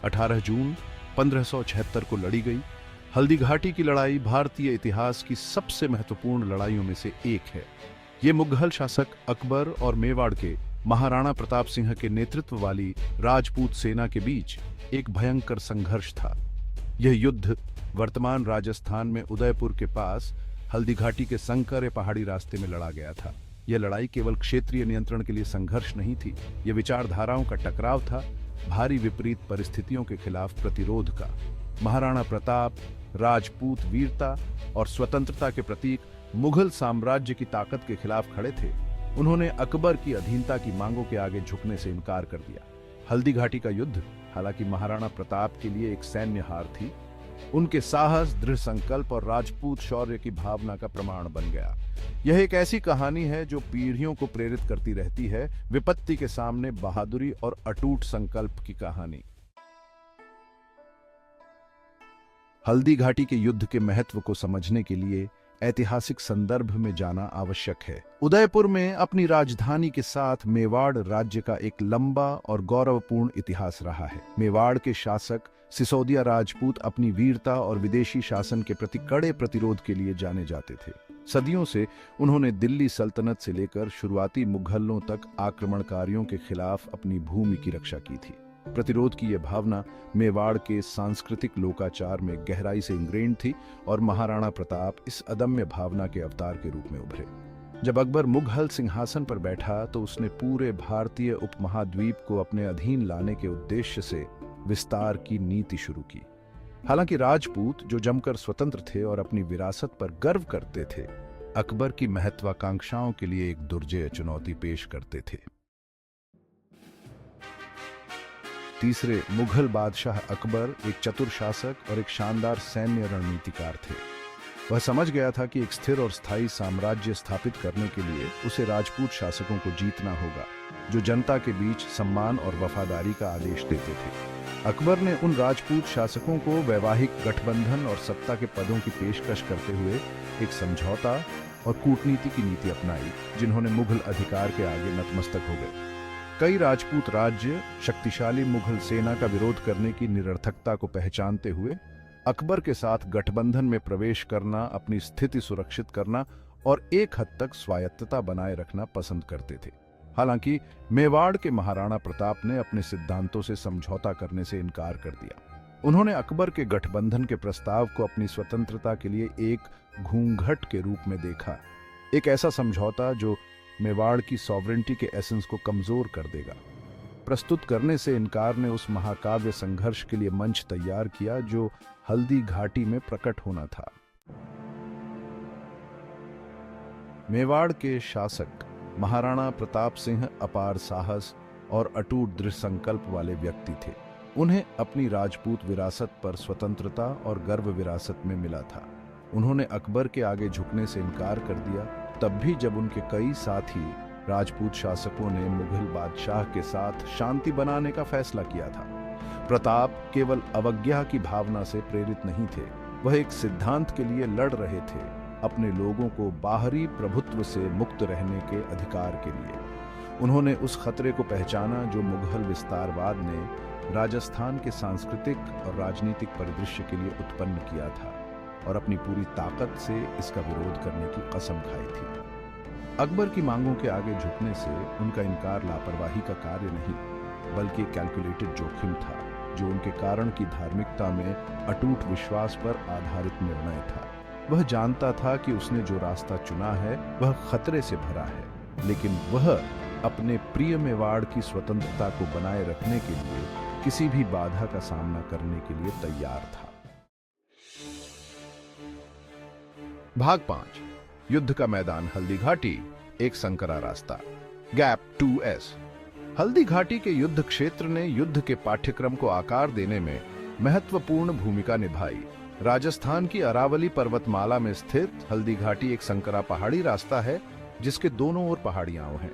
18 जून 1576 को लड़ी गई। हल्दी घाटी की लड़ाई भारतीय इतिहास की सबसे महत्वपूर्ण लड़ाइयों में से एक है। ये मुगल शासक अकबर और मेवाड़ के महाराणा प्रताप सिंह के नेतृत्व वाली राजपूत सेना के बीच एक भयंकर संघर्ष था। यह युद्ध वर्तमान राजस्थान में उदयपुर के पास हल्दी घाटी के संकर पहाड़ी रास्ते में लड़ा गया था। यह लड़ाई केवल क्षेत्रीय नियंत्रण के लिए संघर्ष नहीं थी, यह विचारधाराओं का टकराव था, भारी विपरीत परिस्थितियों के खिलाफ प्रतिरोध का। महाराणा प्रताप राजपूत वीरता और स्वतंत्रता के प्रतीक मुगल साम्राज्य की ताकत के खिलाफ खड़े थे। उन्होंने अकबर की अधीनता की मांगों के आगे झुकने से इनकार कर दिया। हल्दी घाटी का युद्ध हालांकि महाराणा प्रताप के लिए एक सैन्य हार थी, उनके साहस, दृढ़ संकल्प और राजपूत शौर्य की भावना का प्रमाण बन गया। यह एक ऐसी कहानी है जो पीढ़ियों को प्रेरित करती रहती है, विपत्ति के सामने बहादुरी और अटूट संकल्प की कहानी। हल्दी घाटी के युद्ध के महत्व को समझने के लिए ऐतिहासिक संदर्भ में जाना आवश्यक है। उदयपुर में अपनी राजधानी के साथ मेवाड़ राज्य का एक लंबा और गौरवपूर्ण इतिहास रहा है। मेवाड़ के शासक सिसोदिया राजपूत अपनी वीरता और विदेशी शासन के प्रति कड़े प्रतिरोध के लिए जाने जाते थे। सदियों से उन्होंने दिल्ली सल्तनत से लेकर शुरुआती मुगलों तक आक्रमणकारियों के खिलाफ अपनी भूमि की रक्षा की थी। प्रतिरोध की यह भावना मेवाड़ के सांस्कृतिक लोकाचार में गहराई से इंग्रेन्ड थी और महाराणा प्रताप इस अदम्य भावना के अवतार के रूप में उभरे। जब अकबर मुगल सिंहासन पर बैठा तो उसने पूरे भारतीय उपमहाद्वीप को अपने अधीन लाने के उद्देश्य से विस्तार की नीति शुरू की। हालांकि राजपूत जो जमकर स्वतंत्र थे और अपनी विरासत पर गर्व करते थे, अकबर की महत्वाकांक्षाओं के लिए एक दुर्जेय चुनौती पेश करते थे। तीसरे मुगल बादशाह अकबर एक चतुर शासक और एक शानदार सैन्य रणनीतिकार थे। वह समझ गया था कि एक स्थिर और स्थायी साम्राज्य स्थापित करने के लिए उसे राजपूत शासकों को जीतना होगा, जो जनता के बीच सम्मान और वफादारी का आदेश देते थे। अकबर ने उन राजपूत शासकों को वैवाहिक गठबंधन और सत्ता के पदों की पेशकश करते हुए एक समझौता और कूटनीति की नीति अपनाई, जिन्होंने मुगल अधिकार के आगे नतमस्तक हो गए। कई राजपूत राज्य शक्तिशाली मुगल सेना का विरोध करने की निरर्थकता को पहचानते हुए अकबर के साथ गठबंधन में प्रवेश करना, अपनी स्थिति सुरक्षित करना और एक हद तक स्वायत्तता बनाए रखना पसंद करते थे। हालांकि मेवाड़ के महाराणा प्रताप ने अपने सिद्धांतों से समझौता करने से इनकार कर दिया। उन्होंने अकबर के गठबंधन के प्रस्ताव को अपनी स्वतंत्रता के लिए एक घूंघट के रूप में देखा, एक ऐसा समझौता जो मेवाड़ की सॉवरेंटी के एसेंस को कमजोर कर देगा। प्रस्तुत करने से इनकार ने उस महाकाव्य संघर्ष के लिए मंच तैयार किया जो हल्दी घाटी में प्रकट होना था। मेवाड़ के शासक महाराणा प्रताप सिंह अपार साहस और अटूट दृढ़ संकल्प वाले व्यक्ति थे। उन्हें अपनी राजपूत विरासत पर स्वतंत्रता और गर्व विरासत में मिला था। उन्होंने अकबर के आगे झुकने से इनकार कर दिया, तब भी जब उनके कई साथी राजपूत शासकों ने मुगल बादशाह के साथ शांति बनाने का फैसला किया था। प्रताप केवल अवज्ञा की भावना से प्रेरित नहीं थे, वह एक सिद्धांत के लिए लड़ रहे थे, अपने लोगों को बाहरी प्रभुत्व से मुक्त रहने के अधिकार के लिए। उन्होंने उस खतरे को पहचाना जो मुगल विस्तारवाद ने राजस्थान के सांस्कृतिक और राजनीतिक परिदृश्य के लिए उत्पन्न किया था और अपनी पूरी ताकत से इसका विरोध करने की कसम खाई थी। अकबर की मांगों के आगे झुकने से उनका इनकार लापरवाही का कार्य नहीं, बल्कि कैलकुलेटेड जोखिम था, जो उनके कारण की धार्मिकता में अटूट विश्वास पर आधारित निर्णय था। वह जानता था कि उसने जो रास्ता चुना है वह खतरे से भरा है, लेकिन वह अपने प्रिय मेवाड़ की स्वतंत्रता को बनाए रखने के लिए किसी भी बाधा का सामना करने के लिए तैयार था। भाग 5, युद्ध का मैदान हल्दी घाटी, एक संकरा रास्ता। Gap 2S। हल्दी घाटी के युद्ध क्षेत्र ने युद्ध के पाठ्यक्रम को आकार देने में महत्वपूर्ण भूमिका निभाई। राजस्थान की अरावली पर्वतमाला में स्थित हल्दी घाटी एक संकरा पहाड़ी रास्ता है, जिसके दोनों ओर पहाड़ियां हैं।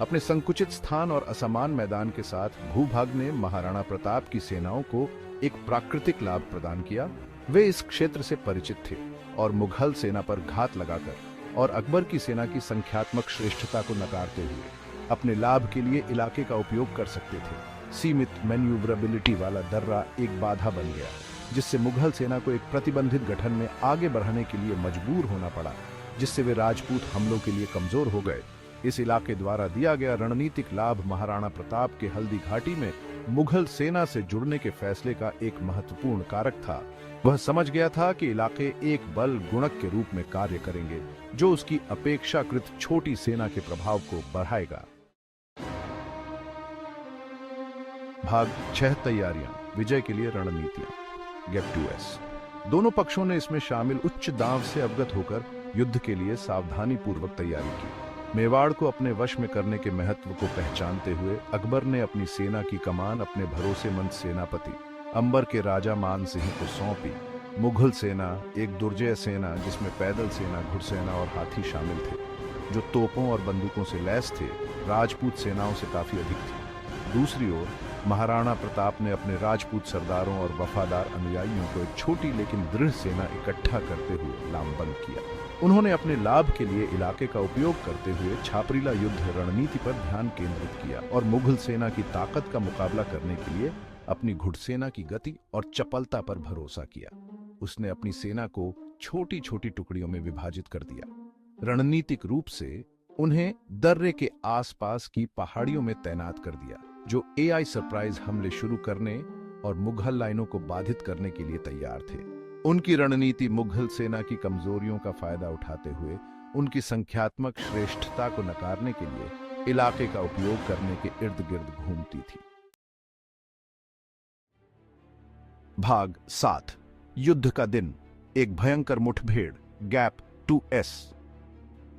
अपने संकुचित स्थान और असमान मैदान के साथ भूभाग ने महाराणा प्रताप की सेनाओं को एक प्राकृतिक लाभ प्रदान किया। वे इस क्षेत्र से परिचित थे और मुगल सेना पर घात लगाकर और अकबर की सेना की संख्यात्मक श्रेष्ठता को नकारते हुए अपने लाभ के लिए इलाके का उपयोग कर सकते थे। सीमित मैन्यूवरेबिलिटी वाला दर्रा एक बाधा बन गया, जिससे मुगल सेना को एक प्रतिबंधित गठन में आगे बढ़ने के लिए मजबूर होना पड़ा, जिससे वे राजपूत हमलों के लिए कमजोर हो गए। इस इलाके द्वारा दिया गया रणनीतिक लाभ महाराणा प्रताप के हल्दी घाटी में मुगल सेना से जुड़ने के फैसले का एक महत्वपूर्ण कारक था। वह समझ गया था कि इलाके एक बल गुणक के रूप में कार्य करेंगे, जो उसकी अपेक्षाकृत छोटी सेना के प्रभाव को बढ़ाएगा। भाग 6 तैयारियां, विजय के लिए रणनीतियां। Gap 2S। दोनों पक्षों ने इसमें शामिल उच्च दांव से अवगत होकर युद्ध के लिए सावधानी पूर्वक तैयारी की। मेवाड़ को अपने वश में करने के महत्व को पहचानते हुए अकबर ने अपनी सेना की कमान अपने भरोसेमंद सेनापति अंबर के राजा मान सिंह को सौंपी। मुगल सेना एक दुर्जय सेना, जिसमें पैदल सेना, घुड़सेना और हाथी शामिल थे, जो तोपों और बंदूकों से लैस थे, राजपूत सेनाओं से काफी अधिक थी। दूसरी ओर महाराणा प्रताप ने अपने राजपूत सरदारों और वफादार अनुयायियों को एक छोटी लेकिन दृढ़ सेना इकट्ठा करते हुए लामबंद किया। उन्होंने अपने लाभ के लिए इलाके का उपयोग करते हुए छापरीला युद्ध रणनीति पर ध्यान केंद्रित किया और मुगल सेना की ताकत का मुकाबला करने के लिए अपनी घुड़सेना की गति और चपलता पर भरोसा किया। उसने अपनी सेना को छोटी छोटी टुकड़ियों में विभाजित कर दिया। रणनीतिक रूप से उन्हें दर्रे के आसपास की पहाड़ियों में तैनात कर दिया, जो AI सरप्राइज हमले शुरू करने और मुगल लाइनों को बाधित करने के लिए तैयार थे। उनकी रणनीति मुगल सेना की कमजोरियों का फायदा उठाते हुए उनकी संख्यात्मक श्रेष्ठता को नकारने के लिए इलाके का उपयोग करने के इर्द गिर्द घूमती थी। भाग 7। युद्ध का दिन, एक भयंकर मुठभेड़। Gap 2S।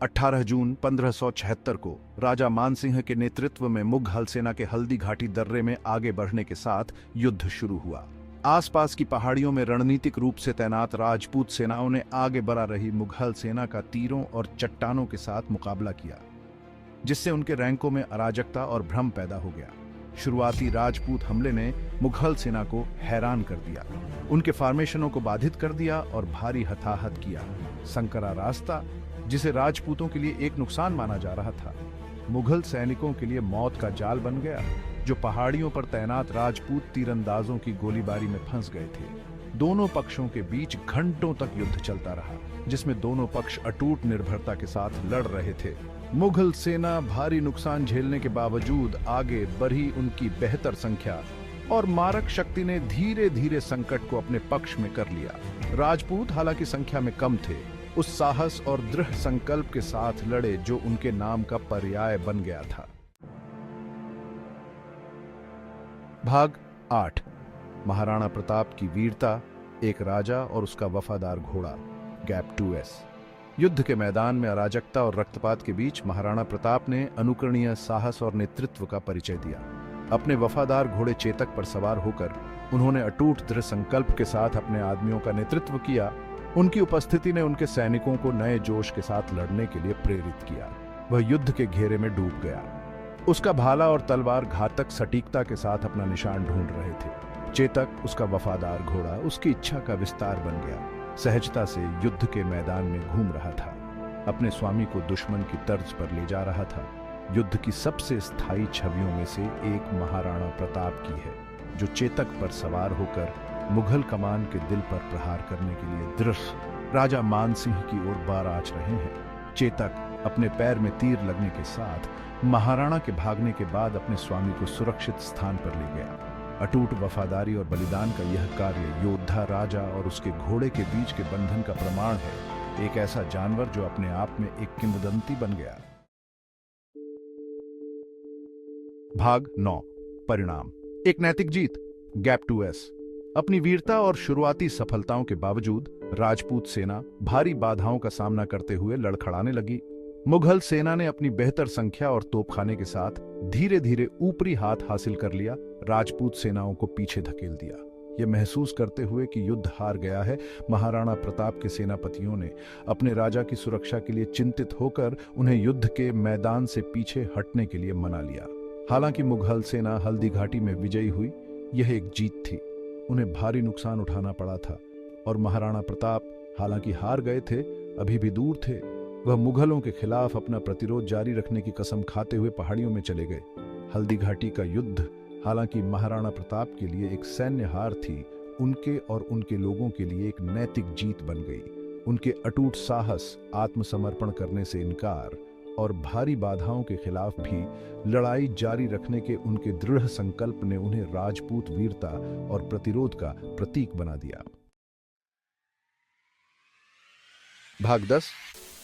18 जून 1576 को राजा मानसिंह के नेतृत्व में मुगल सेना के हल्दी घाटी दर्रे में आगे बढ़ने के साथ युद्ध शुरू हुआ। आसपास की पहाड़ियों में रणनीतिक रूप से तैनात राजपूत सेनाओं ने आगे बढ़ा रही मुगल सेना का तीरों और चट्टानों के साथ मुकाबला किया, जिससे उनके रैंकों में अराजकता और भ्रम पैदा हो गया। शुरुआती राजपूत हमले ने मुगल सेना को हैरान कर दिया, उनके फॉर्मेशनों को बाधित कर दिया और भारी हताहत किया। संकरा रास्ता, जिसे राजपूतों के लिए एक नुकसान माना जा रहा था, मुगल सैनिकों के लिए मौत का जाल बन गया, जो पहाड़ियों पर तैनात राजपूत तीरंदाजों की गोलीबारी में फंस गए थे। दोनों पक्षों के बीच घंटों तक युद्ध चलता रहा, जिसमें दोनों पक्ष अटूट निर्भरता के साथ लड़ रहे थे। मुगल सेना भारी नुकसान झेलने के बावजूद आगे बढ़ी। उनकी बेहतर संख्या और मारक शक्ति ने धीरे धीरे संकट को अपने पक्ष में कर लिया। राजपूत हालांकि संख्या में कम थे, उस साहस और दृढ़ संकल्प के साथ लड़े जो उनके नाम का पर्याय बन गया था। भाग 8। महाराणा प्रताप की वीरता, एक राजा और उसका वफादार घोड़ा। Gap 2S। युद्ध के मैदान में अराजकता और रक्तपात के बीच महाराणा प्रताप ने अनुकरणीय साहस और नेतृत्व का परिचय दिया। अपने वफादार घोड़े चेतक पर सवार होकर उन्होंने अटूट दृढ़ संकल्प के साथ अपने आदमियों का नेतृत्व किया। उनकी उपस्थिति ने उनके सैनिकों को नए जोश के साथ लड़ने के लिए प्रेरित किया। वह युद्ध के घेरे में डूब गया। उसका भाला और तलवार घातक सटीकता के साथ अपना निशान ढूंढ रहे थे। चेतक, उसका वफादार घोड़ा, उसकी इच्छा का विस्तार बन गया। सहजता से युद्ध के मैदान में घूम रहा था, अपने स्वामी को दुश्मन की तर्ज पर ले जा रहा था। युद्ध की सबसे स्थायी छवियों में से एक महाराणा प्रताप की है, जो चेतक पर सवार होकर मुगल कमान के दिल पर प्रहार करने के लिए दृढ़ राजा मानसिंह की ओर बाराच रहे हैं। चेतक अपने पैर में तीर लगने के साथ महाराणा के भागने के बाद अपने स्वामी को सुरक्षित स्थान पर ले गया। अटूट वफादारी और बलिदान का यह कार्य योद्धा राजा और उसके घोड़े के बीच के बंधन का प्रमाण है, एक ऐसा जानवर जो अपने आप में एक किंवदंती बन गया। भाग 9। परिणाम, एक नैतिक जीत। Gap 2S। अपनी वीरता और शुरुआती सफलताओं के बावजूद राजपूत सेना भारी बाधाओं का सामना करते हुए लड़खड़ाने लगी। मुगल सेना ने अपनी बेहतर संख्या और तोपखाने के साथ धीरे धीरे ऊपरी हाथ हासिल कर लिया, राजपूत सेनाओं को पीछे धकेल दिया। यह महसूस करते हुए कि युद्ध हार गया है, महाराणा प्रताप के सेनापतियों ने अपने राजा की सुरक्षा के लिए चिंतित होकर उन्हें युद्ध के मैदान से पीछे हटने के लिए मना लिया। हालांकि मुगल सेना हल्दी घाटी में विजयी हुई, यह एक जीत थी। उन्हें भारी नुकसान उठाना पड़ा था और महाराणा प्रताप हालांकि हार गए थे, अभी भी दूर थे। वह मुगलों के खिलाफ अपना प्रतिरोध जारी रखने की कसम खाते हुए पहाड़ियों में चले गए। हल्दी घाटी का युद्ध हालांकि महाराणा प्रताप के लिए एक सैन्य हार थी, उनके और उनके लोगों के लिए एक नैतिक जीत बन गई। उनके अटूट साहस, आत्मसमर्पण करने से इनकार और भारी बाधाओं के खिलाफ भी लड़ाई जारी रखने के उनके दृढ़ संकल्प ने उन्हें राजपूत वीरता और प्रतिरोध का प्रतीक बना दिया। भाग 10।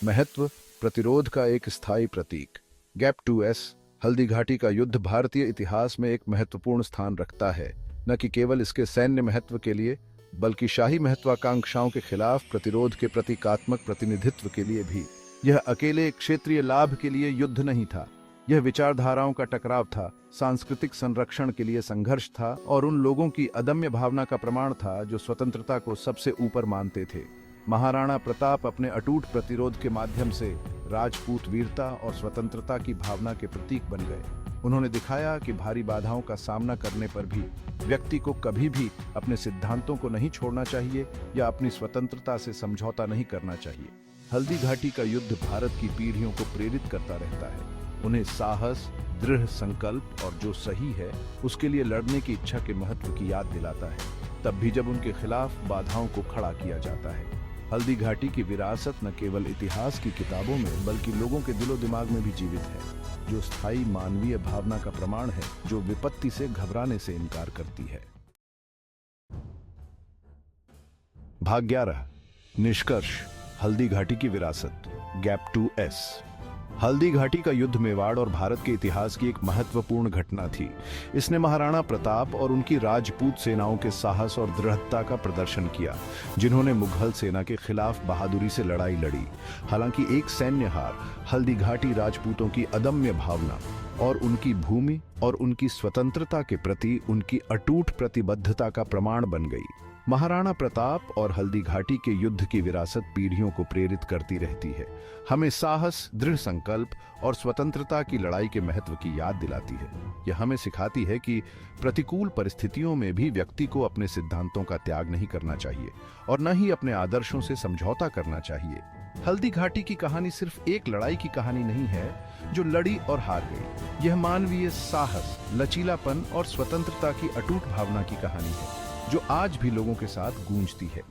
महत्व, प्रतिरोध का एक स्थायी प्रतीक। Gap 2S। हल्दी घाटी का युद्ध भारतीय इतिहास में एक महत्वपूर्ण स्थान रखता है, न कि केवल इसके सैन्य महत्व के लिए, बल्कि शाही महत्वाकांक्षाओं के खिलाफ प्रतिरोध के प्रतीकात्मक प्रतिनिधित्व के लिए भी। यह अकेले क्षेत्रीय लाभ के लिए युद्ध नहीं था, यह विचारधाराओं का टकराव था, सांस्कृतिक संरक्षण के लिए संघर्ष था और उन लोगों की अदम्य भावना का प्रमाण था जो स्वतंत्रता को सबसे ऊपर मानते थे। महाराणा प्रताप अपने अटूट प्रतिरोध के माध्यम से राजपूत वीरता और स्वतंत्रता की भावना के प्रतीक बन गए। उन्होंने दिखाया कि भारी बाधाओं का सामना करने पर भी व्यक्ति को कभी भी अपने सिद्धांतों को नहीं छोड़ना चाहिए या अपनी स्वतंत्रता से समझौता नहीं करना चाहिए। हल्दी घाटी का युद्ध भारत की पीढ़ियों को प्रेरित करता रहता है, उन्हें साहस, दृढ़ संकल्प और जो सही है उसके लिए लड़ने की इच्छा के महत्व की याद दिलाता है, तब भी जब उनके खिलाफ बाधाओं को खड़ा किया जाता है। हल्दी घाटी की विरासत न केवल इतिहास की किताबों में बल्कि लोगों के दिलो दिमाग में भी जीवित है, जो स्थायी मानवीय भावना का प्रमाण है, जो विपत्ति से घबराने से इनकार करती है। भाग 11। निष्कर्ष, हल्दी घाटी की विरासत। Gap 2S। हल्दी घाटी का युद्ध मेवाड़ और भारत के इतिहास की एक महत्वपूर्ण घटना थी। इसने महाराणा प्रताप और उनकी राजपूत सेनाओं के साहस और दृढ़ता का प्रदर्शन किया, जिन्होंने मुगल सेना के खिलाफ बहादुरी से लड़ाई लड़ी। हालांकि एक सैन्य हार, हल्दी घाटी राजपूतों की अदम्य भावना और उनकी भूमि और उनकी स्वतंत्रता के प्रति उनकी अटूट प्रतिबद्धता का प्रमाण बन गई। महाराणा प्रताप और हल्दी घाटी के युद्ध की विरासत पीढ़ियों को प्रेरित करती रहती है, हमें साहस, दृढ़ संकल्प और स्वतंत्रता की लड़ाई के महत्व की याद दिलाती है। यह हमें सिखाती है कि प्रतिकूल परिस्थितियों में भी व्यक्ति को अपने सिद्धांतों का त्याग नहीं करना चाहिए और न ही अपने आदर्शों से समझौता करना चाहिए। हल्दी घाटी की कहानी सिर्फ एक लड़ाई की कहानी नहीं है जो लड़ी और हार गई। यह मानवीय साहस, लचीलापन और स्वतंत्रता की अटूट भावना की कहानी है, जो आज भी लोगों के साथ गूंजती है।